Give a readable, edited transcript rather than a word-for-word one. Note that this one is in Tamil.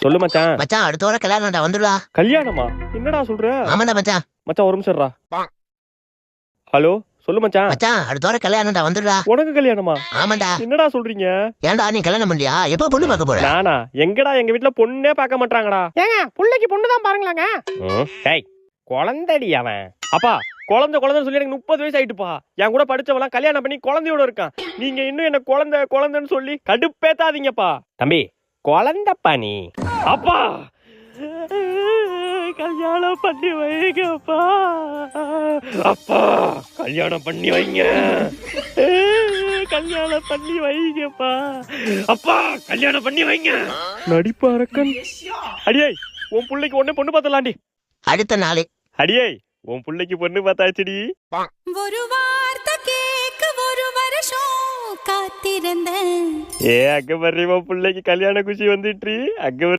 சொல்லு மச்சான். மச்சான் அடுத்த வாரம் கல்யாணம்டா, வந்துடா. கல்யாணமா? என்னடா சொல்ற? ஆமாடா மச்சான். மச்சான் ஒரு நிமிஷம்டா. ஹலோ சொல்லு மச்சான். மச்சான் அடுத்த வாரம் கல்யாணம்டா, வந்துடா. உனக்கு கல்யாணமா? ஆமாண்டா. என்னடா சொல்றீங்க? ஏன்டா நீ கல்யாணம் பண்ணலையா? எப்ப பொண்ணு பார்க்க போற? நானா? எங்கடா எங்க வீட்ல பொண்ணே பார்க்க மாட்டாங்கடா. ஏங்க புள்ளைக்கு பொண்ணு தான் பாருங்களாங்க. டேய் குழந்தைடி அவன். அப்பா குழந்தைன்னு சொல்லி எனக்கு 30 வயசு ஆயிட்டுப்பா. என் கூட படிச்சவெல்லாம் கல்யாணம் பண்ணி குழந்தையோட இருக்கான். நீங்க இன்னும் என்ன குழந்தைன்னு சொல்லி கடுப்பேத்தாதீங்கப்பா. தம்பி குழந்தைப்பா நீ. அப்பா கல்யாணம் பண்ணி வைங்கப்பா. அப்பா கல்யாணம் பண்ணி வைங்க. கல்யாணம் பண்ணி வைங்கப்பா. அப்பா கல்யாணம் பண்ணி வைங்க. நடிப்பு அரக்கன். அடியே உன் பிள்ளைக்கு ஒண்ணே பொண்ணு பார்த்தலாண்டி. அடுத்த நாளே. அடியே உன் பிள்ளைக்கு பொண்ணு பார்த்தாச்சுடி. ஒரு வார்த்தை கேட்க ஒரு வருஷம் காத்திருந்தேன். அங்க வர்றீ உன் பிள்ளைக்கு கல்யாண குஷி வந்துட்டு அங்க